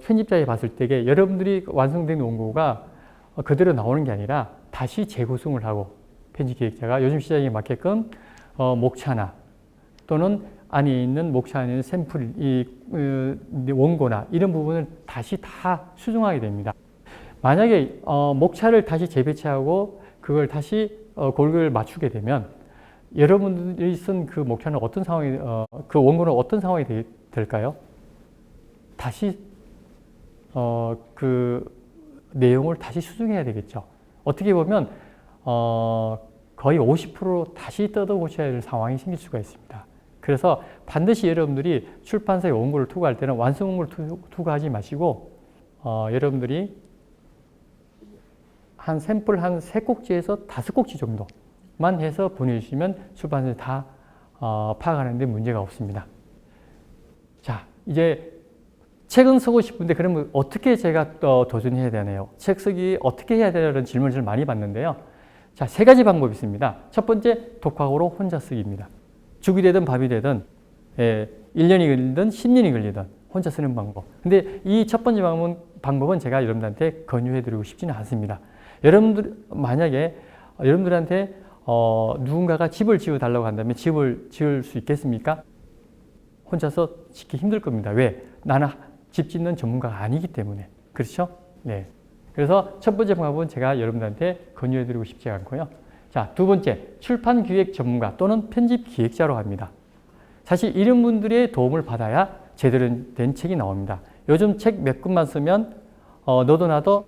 편집자에 봤을 때에 여러분들이 완성된 원고가 그대로 나오는 게 아니라 다시 재구성을 하고 편집기획자가 요즘 시장에 맞게끔 목차나 또는 안에 있는 목차 안에 있는 샘플, 원고나 이런 부분을 다시 다 수정하게 됩니다. 만약에 목차를 다시 재배치하고 그걸 다시 골격을 맞추게 되면 여러분들이 쓴 그 목차는 어떤 상황이, 그 원고는 어떤 상황이 될까요? 다시 그 내용을 다시 수정해야 되겠죠. 어떻게 보면 거의 50% 다시 뜯어 고쳐야 될 상황이 생길 수가 있습니다. 그래서 반드시 여러분들이 출판사에 원고를 투고할 때는 완성 원고를 투고하지 마시고 여러분들이 한 샘플 한 3꼭지에서 5꼭지 정도만 해서 보내주시면 출판사에 다 파악하는 데 문제가 없습니다. 자, 이제 책은 쓰고 싶은데 그러면 어떻게 제가 도전해야 되나요? 책 쓰기 어떻게 해야 되냐는 질문을 많이 받는데요. 자, 3가지 방법이 있습니다. 첫 번째, 독학으로 혼자 쓰기입니다. 죽이 되든 밥이 되든 1년이 걸리든 10년이 걸리든 혼자 쓰는 방법. 근데 이 첫 번째 방법은 제가 여러분들한테 권유해드리고 싶지는 않습니다. 여러분들 만약에 여러분들한테 누군가가 집을 지어달라고 한다면 집을 지을 수 있겠습니까? 혼자서 짓기 힘들 겁니다. 왜? 나는 집 짓는 전문가가 아니기 때문에. 그렇죠? 네. 그래서 첫 번째 방법은 제가 여러분들한테 권유해드리고 싶지 않고요. 자, 두 번째, 출판 기획 전문가 또는 편집 기획자로 합니다. 사실 이런 분들의 도움을 받아야 제대로 된 책이 나옵니다. 요즘 책 몇 권만 쓰면 너도 나도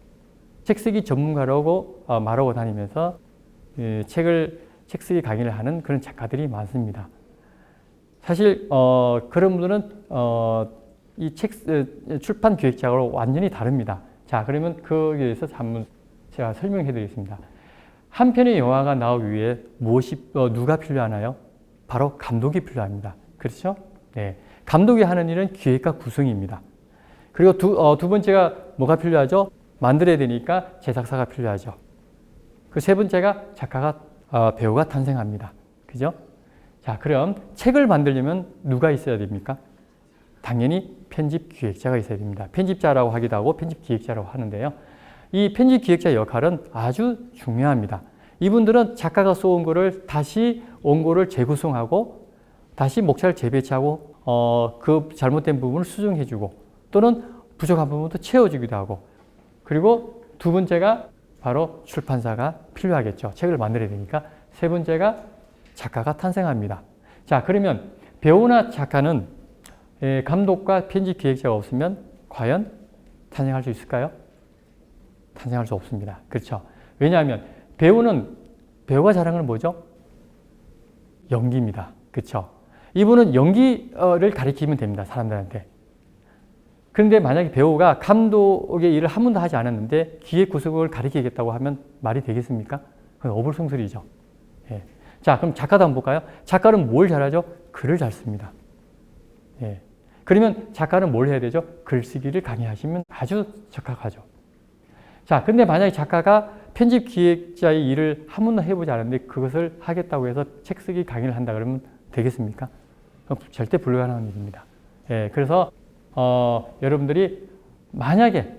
책 쓰기 전문가라고 말하고 다니면서 책 쓰기 강의를 하는 그런 작가들이 많습니다. 사실 그런 분들은 이 책 출판 기획자하고 완전히 다릅니다. 자, 그러면 거기에 대해서 한번 제가 설명해 드리겠습니다. 한 편의 영화가 나오기 위해 누가 필요하나요? 바로 감독이 필요합니다. 그렇죠? 네. 감독이 하는 일은 기획과 구성입니다. 그리고 두 번째가 뭐가 필요하죠? 만들어야 되니까 제작사가 필요하죠. 그 세 번째가 작가가, 배우가 탄생합니다. 그죠? 자, 그럼 책을 만들려면 누가 있어야 됩니까? 당연히 편집 기획자가 있어야 됩니다. 편집자라고 하기도 하고 편집 기획자라고 하는데요. 이 편집 기획자 역할은 아주 중요합니다. 이분들은 작가가 쏘은 거를 다시 원고를 재구성하고 다시 목차를 재배치하고 그 잘못된 부분을 수정해주고 또는 부족한 부분도 채워주기도 하고 그리고 두 번째가 바로 출판사가 필요하겠죠. 책을 만들어야 되니까. 세 번째가 작가가 탄생합니다. 자, 그러면 배우나 작가는 감독과 편집 기획자가 없으면 과연 탄생할 수 있을까요? 탄생할 수 없습니다. 그렇죠? 왜냐하면 배우가 잘하는 건 뭐죠? 연기입니다. 그렇죠? 이분은 연기를 가르치면 됩니다. 사람들한테. 그런데 만약에 배우가 감독의 일을 한 번도 하지 않았는데 기획 구성을 가르치겠다고 하면 말이 되겠습니까? 그건 어불성설이죠. 예. 자, 그럼 작가도 한번 볼까요? 작가는 뭘 잘하죠? 글을 잘 씁니다. 예. 그러면 작가는 뭘 해야 되죠? 글쓰기를 강의하시면 아주 적합하죠. 자, 근데 만약에 작가가 편집 기획자의 일을 한 번도 해보지 않았는데 그것을 하겠다고 해서 책 쓰기 강의를 한다 그러면 되겠습니까? 절대 불가능한 일입니다. 예, 그래서 여러분들이 만약에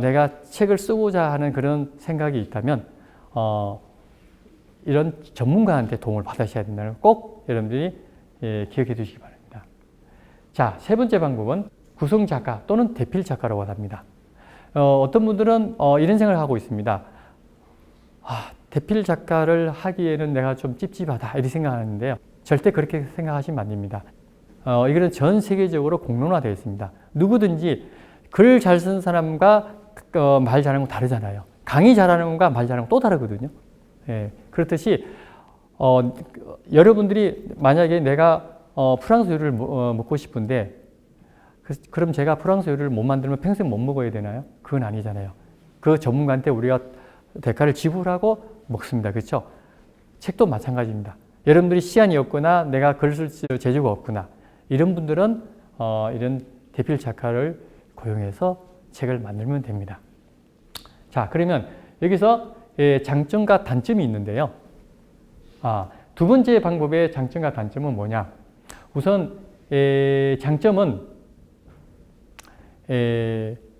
내가 책을 쓰고자 하는 그런 생각이 있다면 이런 전문가한테 도움을 받으셔야 된다는 걸 꼭 여러분들이 기억해 두시기 바랍니다. 자, 세 번째 방법은 구성 작가 또는 대필 작가라고 합니다. 어떤 분들은 이런 생각을 하고 있습니다. 대필 작가를 하기에는 내가 좀 찝찝하다 이렇게 생각하는데요. 절대 그렇게 생각하시면 안 됩니다. 이거는 전 세계적으로 공론화되어 있습니다. 누구든지 글 잘 쓰는 사람과 말 잘하는 건 다르잖아요. 강의 잘하는 것과 말 잘하는 건 또 다르거든요. 예, 그렇듯이 여러분들이 만약에 내가 프랑스 요리를 먹고 싶은데 그럼 제가 프랑스 요리를 못 만들면 평생 못 먹어야 되나요? 그건 아니잖아요. 그 전문가한테 우리가 대가를 지불하고 먹습니다. 그렇죠? 책도 마찬가지입니다. 여러분들이 시간이 없거나 내가 글을 쓸 재주가 없거나 이런 분들은 이런 대필 작가를 고용해서 책을 만들면 됩니다. 자, 그러면 여기서 장점과 단점이 있는데요. 두 번째 방법의 장점과 단점은 뭐냐? 우선 장점은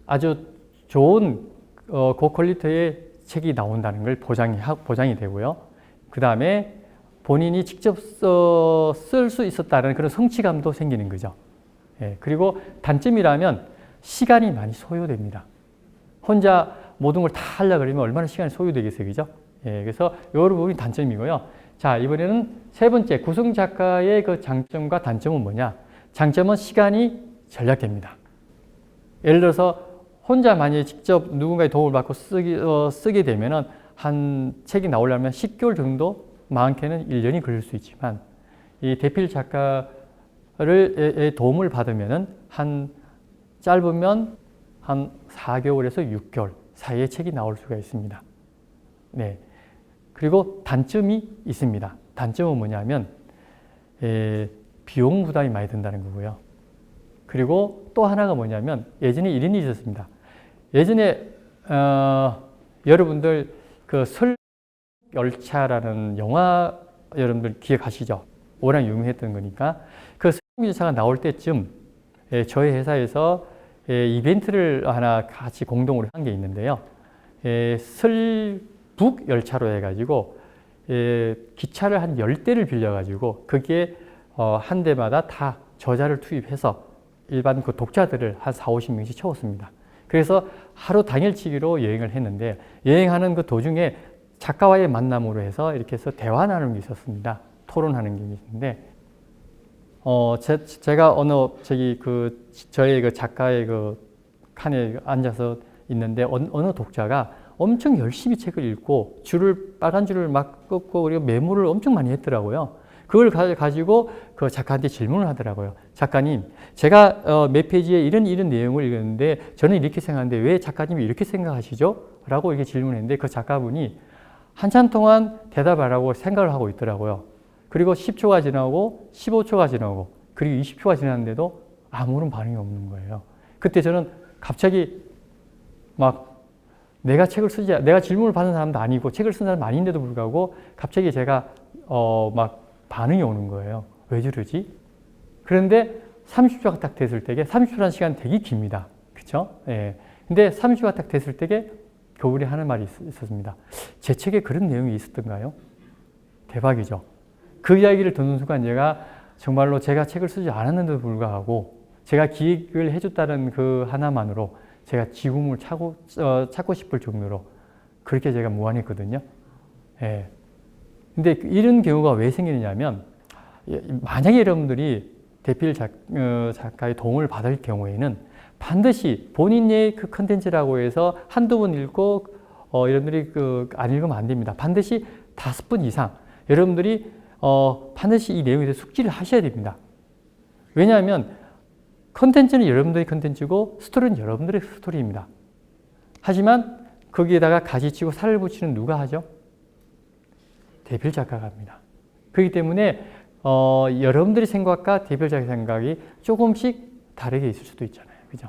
아주 좋은 고퀄리티의 책이 나온다는 걸 보장이 되고요. 그 다음에 본인이 직접 쓸 수 있었다는 그런 성취감도 생기는 거죠. 그리고 단점이라면 시간이 많이 소요됩니다. 혼자 모든 걸 다 하려고 그러면 얼마나 시간이 소요되겠어요. 그죠? 그래서 이 부분이 단점이고요. 자, 이번에는 세 번째, 구성 작가의 그 장점과 단점은 뭐냐? 장점은 시간이 절약됩니다. 예를 들어서 혼자 만약에 직접 누군가의 도움을 받고 쓰게 되면은 한 책이 나오려면 10개월 정도, 많게는 1년이 걸릴 수 있지만 이 대필 작가의 도움을 받으면은 짧으면 한 4개월에서 6개월 사이에 책이 나올 수가 있습니다. 네. 그리고 단점이 있습니다. 단점은 뭐냐면 비용 부담이 많이 든다는 거고요. 그리고 또 하나가 뭐냐면 예전에 이런 일이 있었습니다. 예전에 여러분들 그 설국열차라는 영화 여러분들 기억하시죠? 워낙 유명했던 거니까 그 설국열차가 나올 때쯤 저희 회사에서 이벤트를 하나 같이 공동으로 한 게 있는데요. 설북열차로 해가지고 기차를 한 10대를 빌려가지고 거기에 한 대마다 다 저자를 투입해서 일반 그 독자들을 한 40-50명씩 채웠습니다. 그래서 하루 당일치기로 여행을 했는데 여행하는 그 도중에 작가와의 만남으로 해서 이렇게 해서 대화 나누는 게 있었습니다. 토론하는 게 있는데 제가 저희 그 작가의 그 칸에 앉아서 있는데 어느 독자가 엄청 열심히 책을 읽고 빨간 줄을 막 긋고 그리고 메모를 엄청 많이 했더라고요. 그걸 가지고 그 작가한테 질문을 하더라고요. 작가님, 제가 몇 페이지에 이런 내용을 읽었는데 저는 이렇게 생각하는데 왜 작가님이 이렇게 생각하시죠? 라고 이렇게 질문했는데 그 작가분이 한참 동안 대답하라고 생각을 하고 있더라고요. 그리고 10초가 지나고 15초가 지나고 그리고 20초가 지났는데도 아무런 반응이 없는 거예요. 그때 저는 갑자기 내가 질문을 받은 사람도 아니고 책을 쓴 사람 아닌데도 불구하고 갑자기 제가 반응이 오는 거예요. 왜 저러지? 그런데 30초가 딱 됐을 때게 30초라는 시간 되게 깁니다. 그렇죠? 예. 근데 30초가 딱 됐을 때게 그분이 하는 말이 있었습니다. 제 책에 그런 내용이 있었던가요? 대박이죠. 그 이야기를 듣는 순간 정말로 제가 책을 쓰지 않았는데도 불구하고 제가 기획을 해줬다는 그 하나만으로 제가 지금을 찾고 싶을 정도로 그렇게 제가 무한했거든요. 예. 근데 이런 경우가 왜 생기느냐면 만약에 여러분들이 대필 작가의 도움을 받을 경우에는 반드시 본인의 그 컨텐츠라고 해서 한두 번 읽고 여러분들이 안 읽으면 안 됩니다. 반드시 5번 이상 여러분들이 반드시 이 내용에 대해서 숙지를 하셔야 됩니다. 왜냐하면 컨텐츠는 여러분들의 컨텐츠고 스토리는 여러분들의 스토리입니다. 하지만 거기에다가 가지치고 살을 붙이는 누가 하죠? 대필 작가가 합니다. 그렇기 때문에 여러분들의 생각과 대필 작가의 생각이 조금씩 다르게 있을 수도 있잖아요. 그죠?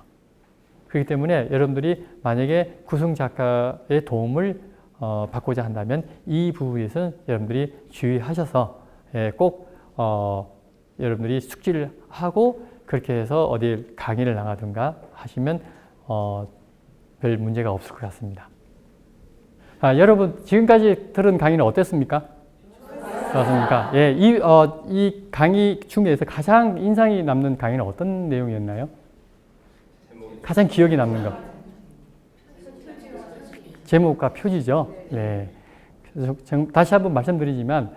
그렇기 때문에 여러분들이 만약에 구성 작가의 도움을 받고자 한다면 이 부분에서는 여러분들이 주의하셔서 꼭 여러분들이 숙지를 하고 그렇게 해서 어디 강의를 나가든가 하시면 별 문제가 없을 것 같습니다. 여러분 지금까지 들은 강의는 어땠습니까? 좋았습니까? 예, 이 강의 중에서 가장 인상이 남는 강의는 어떤 내용이었나요? 가장 기억이 남는 것. 제목과 표지죠. 네. 그래서 다시 한번 말씀드리지만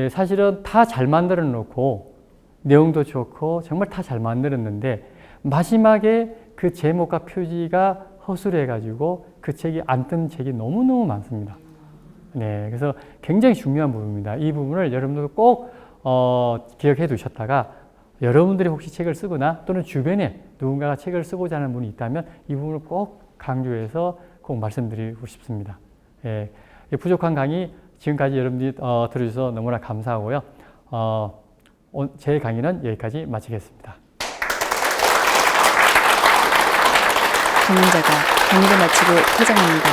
사실은 다 잘 만들어 놓고 내용도 좋고 정말 다 잘 만들었는데 마지막에 그 제목과 표지가 허술해 가지고 그 책이 안 뜬 책이 너무너무 많습니다. 네, 그래서 굉장히 중요한 부분입니다. 이 부분을 여러분들 꼭 기억해 두셨다가 여러분들이 혹시 책을 쓰거나 또는 주변에 누군가가 책을 쓰고자 하는 분이 있다면 이 부분을 꼭 강조해서 꼭 말씀드리고 싶습니다. 예, 부족한 강의 지금까지 여러분들이 들어주셔서 너무나 감사하고요. 제 강의는 여기까지 마치겠습니다. 강연자가 강의를 마치고 퇴장합니다.